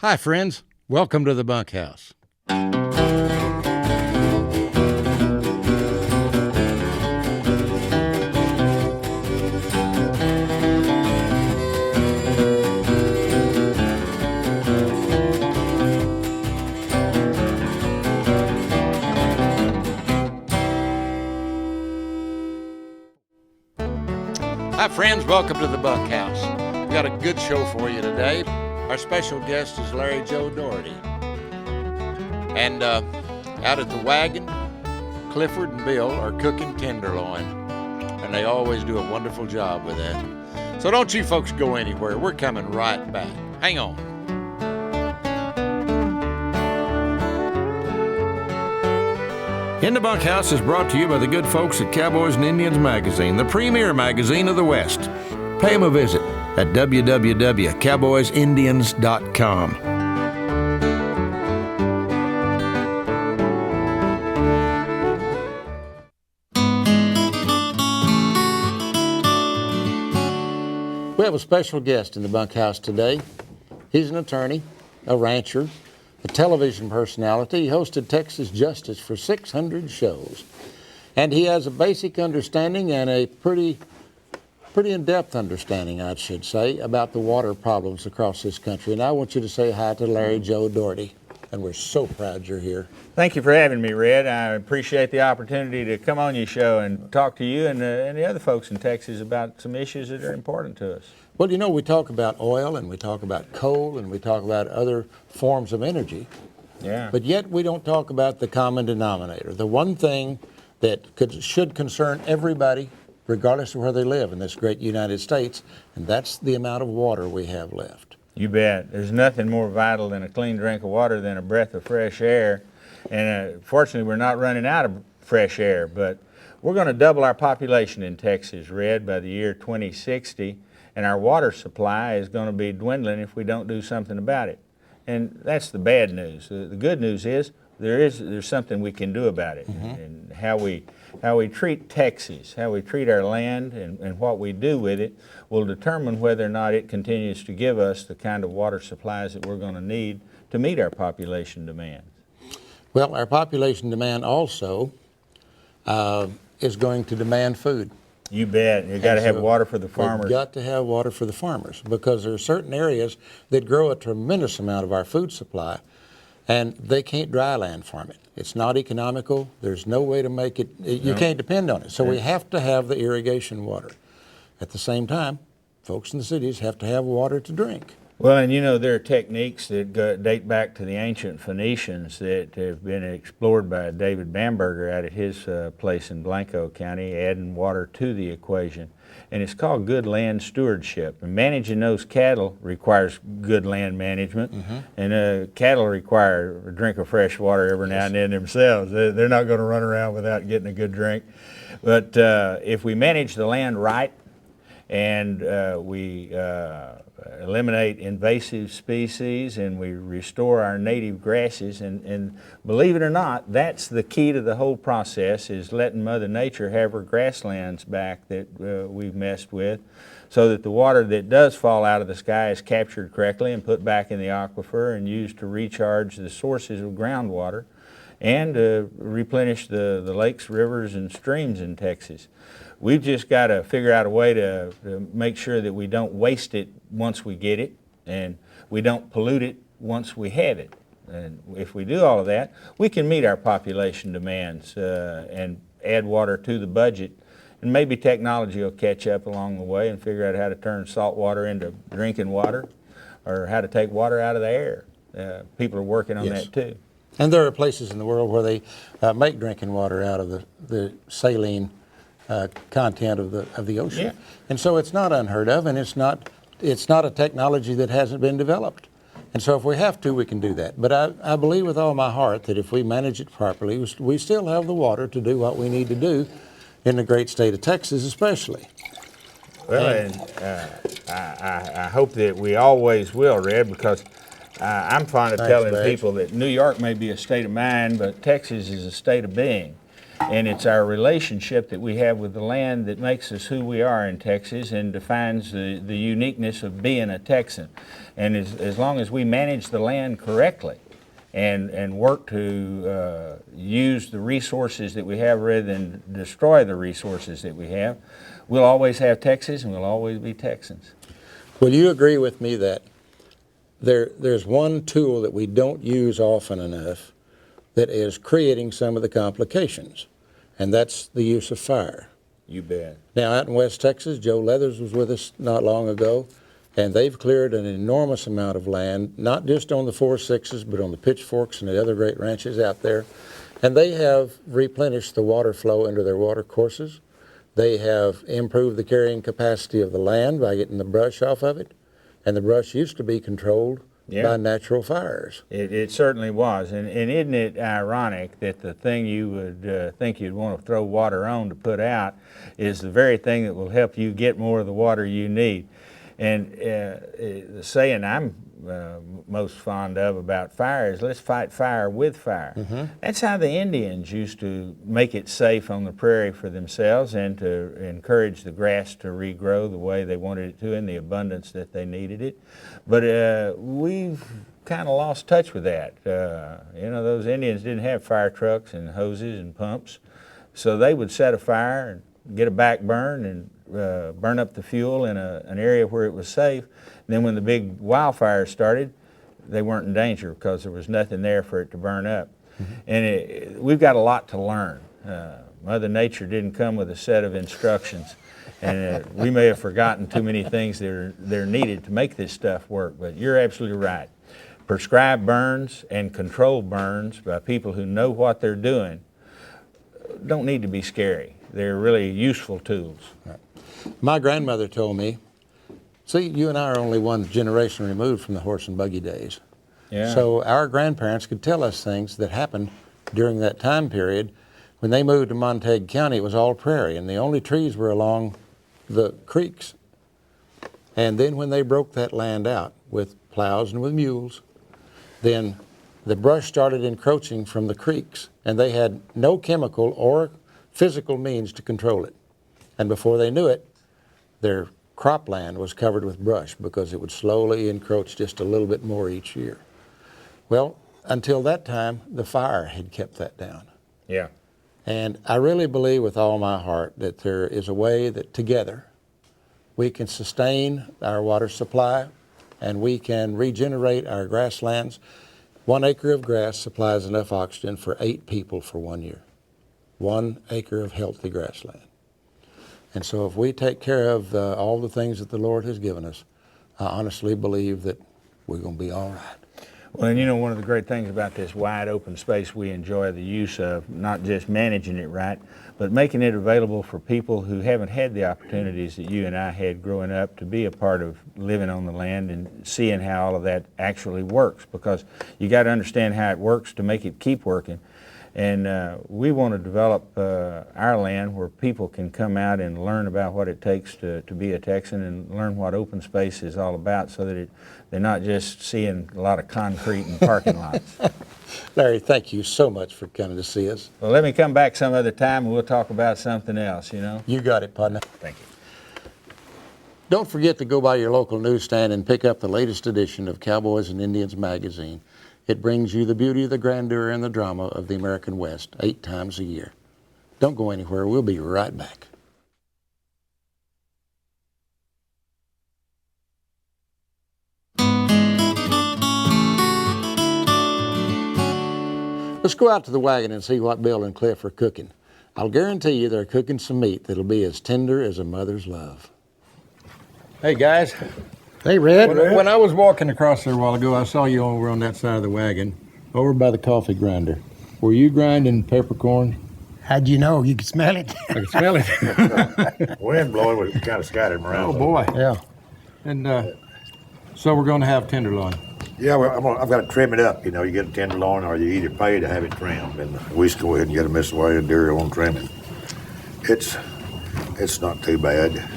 Hi, friends. Welcome to the Bunkhouse. Hi, friends. Welcome to the Bunkhouse. We've got a good show for you today. Our special guest is Larry Joe Doherty. And out at the wagon, Clifford and Bill are cooking tenderloin. And they always do a wonderful job with that. So don't you folks go anywhere. We're coming right back. Hang on. In the Bunkhouse is brought to you by the good folks at Cowboys and Indians magazine, the premier magazine of the West. Pay them a visit at www.cowboysindians.com. We have a special guest in the Bunkhouse today. He's an attorney, a rancher, a television personality. He hosted Texas Justice for 600 shows. And he has a basic understanding and a pretty in-depth understanding, I should say, about the water problems across this country. And I want you to say hi to Larry Joe Doherty. And we're so proud you're here. Thank you for having me, Red. I appreciate the opportunity to come on your show and talk to you and the other folks in Texas about some issues that are important to us. Well, you know, we talk about oil and we talk about coal and we talk about other forms of energy. Yeah. But yet we don't talk about the common denominator, the one thing that should concern everybody, regardless of where they live in this great United States, and that's the amount of water we have left. You bet. There's nothing more vital than a clean drink of water than a breath of fresh air. And fortunately, we're not running out of fresh air, but we're going to double our population in Texas, Red, by the year 2060, and our water supply is going to be dwindling if we don't do something about it. And that's the bad news. The good news is there's something we can do about it. Mm-hmm. And how we treat Texas, how we treat our land, and what we do with it will determine whether or not it continues to give us the kind of water supplies that we're going to need to meet our population demands. Well, our population demand also is going to demand food. You bet. You've got to have water for the farmers. We've got to have water for the farmers because there are certain areas that grow a tremendous amount of our food supply, and they can't dry land farm it. It's not economical. There's no way to make it. You can't depend on it. So we have to have the irrigation water. At the same time, folks in the cities have to have water to drink. Well, and you know, there are techniques that date back to the ancient Phoenicians that have been explored by David Bamberger out at his place in Blanco County, adding water to the equation. And it's called good land stewardship. And managing those cattle requires good land management. Mm-hmm. And cattle require a drink of fresh water every now and then themselves. They're not going to run around without getting a good drink. But if we manage the land right and we eliminate invasive species and we restore our native grasses, and believe it or not, that's the key to the whole process, is letting Mother Nature have her grasslands back that we've messed with, so that the water that does fall out of the sky is captured correctly and put back in the aquifer and used to recharge the sources of groundwater and replenish the lakes, rivers, and streams in Texas. We've just got to figure out a way to make sure that we don't waste it once we get it, and we don't pollute it once we have it. And if we do all of that, we can meet our population demands and add water to the budget. And maybe technology will catch up along the way and figure out how to turn salt water into drinking water, or how to take water out of the air. People are working on that too. And there are places in the world where they make drinking water out of the saline content of the ocean. Yeah. And so it's not unheard of, and it's not a technology that hasn't been developed. And so if we have to, we can do that. But I believe with all my heart that if we manage it properly, we still have the water to do what we need to do in the great state of Texas especially. Well, and I hope that we always will, Red, because I'm fond of telling people that New York may be a state of mind, but Texas is a state of being. And it's our relationship that we have with the land that makes us who we are in Texas and defines the uniqueness of being a Texan. And as long as we manage the land correctly and work to use the resources that we have rather than destroy the resources that we have, we'll always have Texas and we'll always be Texans. Will you agree with me that there's one tool that we don't use often enough that is creating some of the complications, and that's the use of fire? You bet. Now, out in West Texas, Joe Leathers was with us not long ago, and they've cleared an enormous amount of land, not just on the 4-6s, but on the Pitchforks and the other great ranches out there. And they have replenished the water flow into their water courses. They have improved the carrying capacity of the land by getting the brush off of it. And the brush used to be controlled by natural fires. It certainly was. And isn't it ironic that the thing you would think you'd want to throw water on to put out is the very thing that will help you get more of the water you need? And the saying I'm most fond of about fire is, let's fight fire with fire. Mm-hmm. That's how the Indians used to make it safe on the prairie for themselves and to encourage the grass to regrow the way they wanted it to in the abundance that they needed it. But we've kind of lost touch with that. You know, those Indians didn't have fire trucks and hoses and pumps, so they would set a fire and get a back burn and burn up the fuel in an area where it was safe. And then when the big wildfires started, they weren't in danger because there was nothing there for it to burn up. Mm-hmm. And we've got a lot to learn. Mother Nature didn't come with a set of instructions, and we may have forgotten too many things that are needed to make this stuff work, but you're absolutely right. Prescribed burns and controlled burns by people who know what they're doing don't need to be scary. They're really useful tools. Right. My grandmother told me, see, you and I are only one generation removed from the horse and buggy days. Yeah. So our grandparents could tell us things that happened during that time period. When they moved to Montague County, it was all prairie, and the only trees were along the creeks. And then when they broke that land out with plows and with mules, then the brush started encroaching from the creeks, and they had no chemical or physical means to control it. And before they knew it, their cropland was covered with brush because it would slowly encroach just a little bit more each year. Well, until that time, the fire had kept that down. Yeah. And I really believe with all my heart that there is a way that together we can sustain our water supply and we can regenerate our grasslands. 1 acre of grass supplies enough oxygen for 8 people for 1 year. 1 acre of healthy grassland. And so if we take care of all the things that the Lord has given us, I honestly believe that we're going to be all right. Well, and you know, one of the great things about this wide open space we enjoy the use of, not just managing it right, but making it available for people who haven't had the opportunities that you and I had growing up to be a part of living on the land and seeing how all of that actually works, because you got to understand how it works to make it keep working. And we want to develop our land where people can come out and learn about what it takes to be a Texan and learn what open space is all about, so that they're not just seeing a lot of concrete and parking lots. Larry, thank you so much for coming to see us. Well, let me come back some other time and we'll talk about something else, you know. You got it, partner. Thank you. Don't forget to go by your local newsstand and pick up the latest edition of Cowboys and Indians magazine. It brings you the beauty, the grandeur, and the drama of the American West 8 times a year. Don't go anywhere. We'll be right back. Let's go out to the wagon and see what Bill and Cliff are cooking. I'll guarantee you they're cooking some meat that'll be as tender as a mother's love. Hey, guys. Hey, Red. When I was walking across there a while ago, I saw you over on that side of the wagon, over by the coffee grinder. Were you grinding peppercorn? How'd you know? You could smell it? I could smell it. Wind blowing, we kind of scattered them around. Oh, boy. Yeah. And so we're going to have tenderloin. Yeah, well, I've got to trim it up. You know, you get a tenderloin or you either pay to have it trimmed. And we just go ahead and get a miscellaneous dairy on trimming. It's not too bad.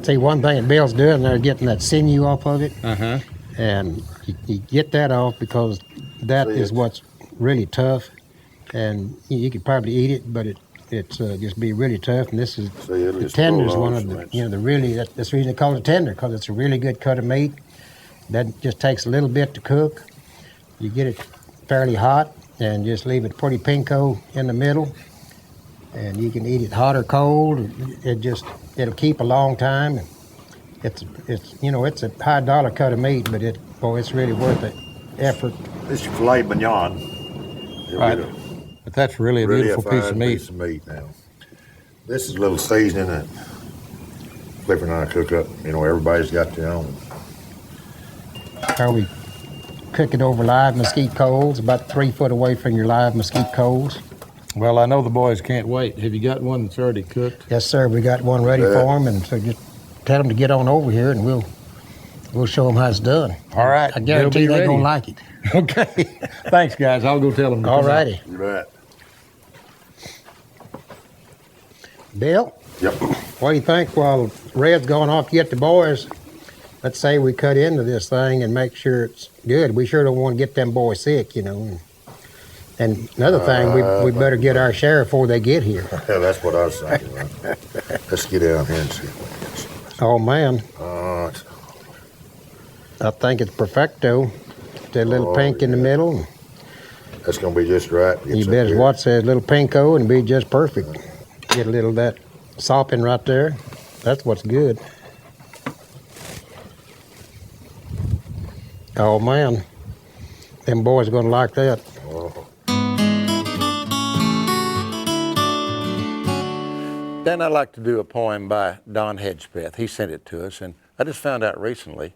See, one thing that Bill's doing, they're getting that sinew off of it. Uh-huh. And you get that off because that is what's really tough. and you could probably eat it, but it's just be really tough. And this is See, it'll the just tender is pull one off, of the so the really that's the reason they call it tender, because it's a really good cut of meat. That just takes a little bit to cook. You get it fairly hot and just leave it pretty pinko in the middle, and you can eat it hot or cold. It'll keep a long time. It's it's a high dollar cut of meat, but it's really worth the effort. This is your filet mignon. You'll Right. get a But that's really a really beautiful piece of fine meat. piece of meat now. This is a little seasoning that Clifford and I cook up. Everybody's got their own. How we cook it over live mesquite coals, about 3 foot away from your live mesquite coals. Well, I know the boys can't wait. Have you got one that's already cooked? Yes, sir. We got one ready for them, and so just tell them to get on over here, and we'll show them how it's done. All right. I guarantee they'll be they're gonna ready. like it. Okay. Thanks, guys. I'll go tell them. to All come out. righty, You bet. Bill. Yep. What do you think while Red's going off to get the boys? Let's say we cut into this thing and make sure it's good. We sure don't want to get them boys sick, And another thing, we better get our share before they get here. Yeah, that's what I was thinking. Right? Let's get down here and see what we get. Oh man, It's- I think it's perfecto. That little pink in the middle. That's gonna be just right. You bet his watch says little pinko and be just perfect. Get a little of that sopping right there. That's what's good. Oh man, them boys are gonna like that. Then I'd like to do a poem by Don Hedgepeth. He sent it to us, and I just found out recently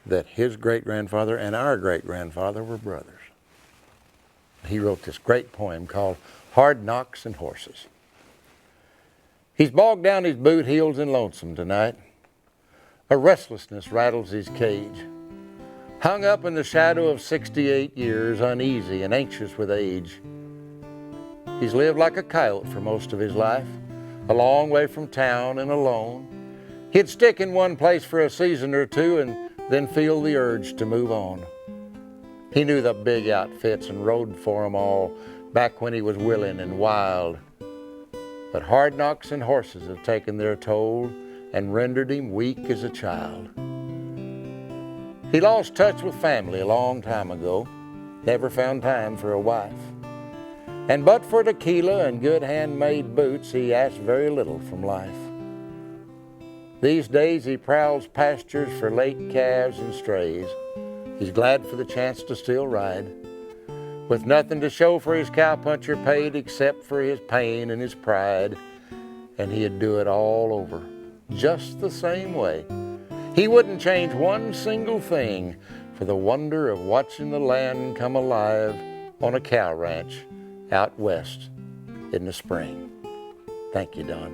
that his great-grandfather and our great-grandfather were brothers. He wrote this great poem called Hard Knocks and Horses. He's bogged down his boot heels and lonesome tonight. A restlessness rattles his cage. Hung up in the shadow of 68 years, uneasy and anxious with age. He's lived like a coyote for most of his life, a long way from town and alone. He'd stick in one place for a season or two and then feel the urge to move on. He knew the big outfits and rode for 'em all back when he was willing and wild. But hard knocks and horses have taken their toll and rendered him weak as a child. He lost touch with family a long time ago, never found time for a wife. And but for tequila and good handmade boots, he asked very little from life. These days he prowls pastures for late calves and strays. He's glad for the chance to still ride, with nothing to show for his cowpuncher paid except for his pain and his pride. And he'd do it all over, just the same way. He wouldn't change one single thing for the wonder of watching the land come alive on a cow ranch out west in the spring. Thank you, Don.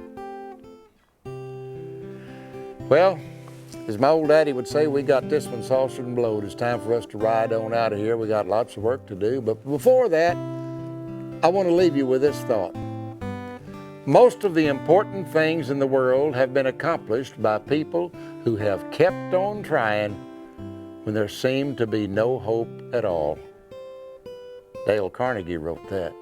Well, as my old daddy would say, we got this one saucered and blowed. It's time for us to ride on out of here. We got lots of work to do. But before that, I want to leave you with this thought. Most of the important things in the world have been accomplished by people who have kept on trying when there seemed to be no hope at all. Dale Carnegie wrote that.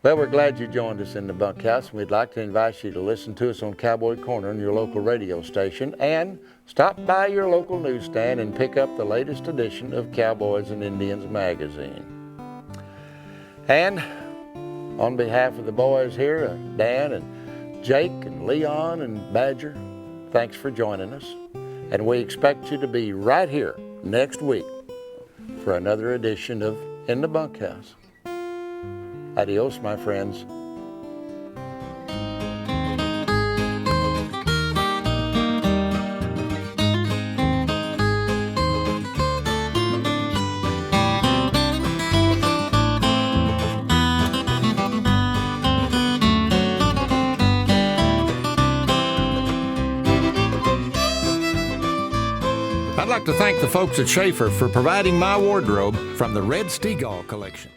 Well, we're glad you joined us in the bunkhouse, and we'd like to invite you to listen to us on Cowboy Corner on your local radio station, and stop by your local newsstand and pick up the latest edition of Cowboys and Indians magazine. And on behalf of the boys here, Dan and Jake and Leon and Badger, thanks for joining us. And we expect you to be right here next week for another edition of In the Bunkhouse. Adios, my friends. I'd like to thank the folks at Schaefer for providing my wardrobe from the Red Steagall collection.